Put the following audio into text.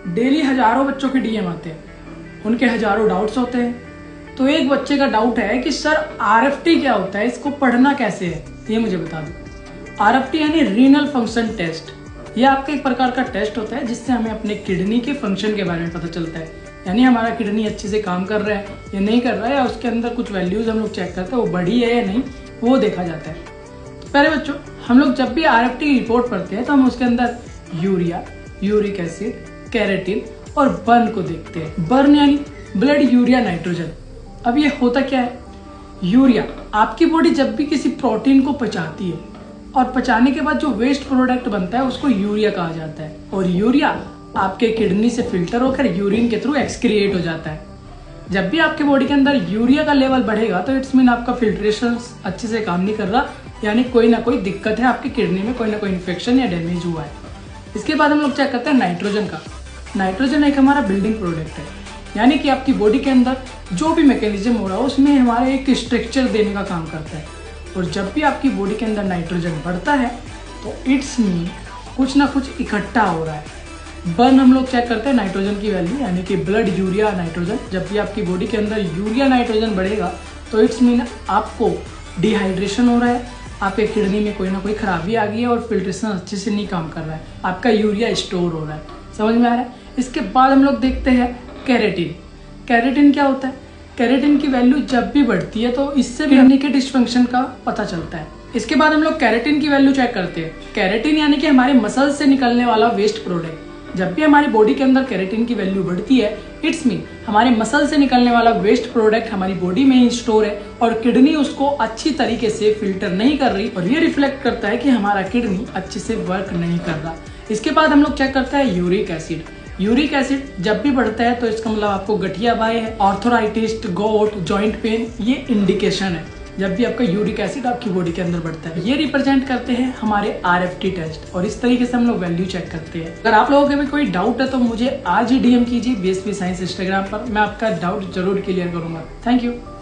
Daily हजारों बच्चों के डीएम आते हैं, उनके हजारों डाउट्स होते हैं। तो एक बच्चे का डाउट है कि सर आरएफटी क्या होता है, इसको पढ़ना कैसे है, ये मुझे बता दो। आरएफटी यानी रीनल फंक्शन टेस्ट। यह आपका एक प्रकार का टेस्ट होता है जिससे हमें अपने किडनी के फंक्शन के बारे में पता चलता है, यानी हमारा किडनी अच्छे से काम कर रहा है या नहीं कर रहा है, या उसके अंदर कुछ वैल्यूज हम लोग चेक करते हैं वो बढ़ी है या नहीं, वो देखा जाता है। तो पहले बच्चों, हम लोग जब भी आरएफटी की रिपोर्ट पढ़ते हैं तो हम उसके अंदर यूरिया, यूरिक एसिड, कैरेटिन और बर्न को देखते हैं। बर्न यानी ब्लड यूरिया नाइट्रोजन। अब ये होता क्या है? यूरिया आपकी बॉडी जब भी किसी प्रोटीन को पचाती है और पचाने के बाद जो वेस्ट प्रोडक्ट बनता है उसको यूरिया कहा जाता है, और यूरिया आपके किडनी से फिल्टर होकर यूरिन के थ्रू एक्सक्रिएट हो जाता है। जब भी आपके बॉडी के अंदर यूरिया का लेवल बढ़ेगा तो इट्स मीन आपका फिल्ट्रेशन अच्छे से काम नहीं कर रहा, यानी कोई ना कोई दिक्कत है, आपकी किडनी में कोई ना कोई इन्फेक्शन या डैमेज हुआ है। इसके बाद हम लोग चेक करते हैं नाइट्रोजन का। नाइट्रोजन एक हमारा बिल्डिंग प्रोडक्ट है, यानी कि आपकी बॉडी के अंदर जो भी मैकेनिज्म हो रहा है उसमें हमारे एक स्ट्रक्चर देने का काम करता है। और जब भी आपकी बॉडी के अंदर नाइट्रोजन बढ़ता है तो इट्स मीन कुछ ना कुछ इकट्ठा हो रहा है। बर्न हम लोग चेक करते हैं नाइट्रोजन की वैल्यू, यानी कि ब्लड यूरिया नाइट्रोजन। जब भी आपकी बॉडी के अंदर यूरिया नाइट्रोजन बढ़ेगा तो इट्स मीन आपको डिहाइड्रेशन हो रहा है, आपके किडनी में कोई ना कोई खराबी आ गई है और फिल्ट्रेशन अच्छे से नहीं काम कर रहा है, आपका यूरिया स्टोर हो रहा है। समझ में आ रहा है? इसके बाद हम लोग देखते हैं कैरेटिन। कैरेटिन क्या होता है? कैरेटिन की वैल्यू जब भी बढ़ती है तो इससे भी किडनी के डिस्फंक्शन का पता चलता है। इसके बाद हम लोग कैरेटिन की वैल्यू चेक करते हैं। कैरेटिन यानी कि हमारे मसल से निकलने वाला वेस्ट प्रोडक्ट। जब भी हमारी बॉडी के अंदर कैरेटिन की वैल्यू बढ़ती है इट्स मीन हमारे मसल से निकलने वाला वेस्ट प्रोडक्ट हमारी बॉडी में ही स्टोर है और किडनी उसको अच्छी तरीके से फिल्टर नहीं कर रही, और ये रिफ्लेक्ट करता है कि हमारा किडनी अच्छे से वर्क नहीं कर रहा। इसके बाद हम लोग चेक करते हैं यूरिक एसिड। यूरिक एसिड जब भी बढ़ता है तो इसका मतलब आपको गठिया बाय है, ऑर्थराइटिस, गोट, जॉइंट पेन, ये इंडिकेशन है जब भी आपका यूरिक एसिड आपकी बॉडी के अंदर बढ़ता है। ये रिप्रेजेंट करते हैं हमारे आरएफटी टेस्ट, और इस तरीके से हम लोग वैल्यू चेक करते हैं। अगर आप लोगों के भी कोई डाउट है तो मुझे आज ही डीएम कीजिए BSP साइंस इंस्टाग्राम पर, मैं आपका डाउट जरूर क्लियर करूंगा। Thank you.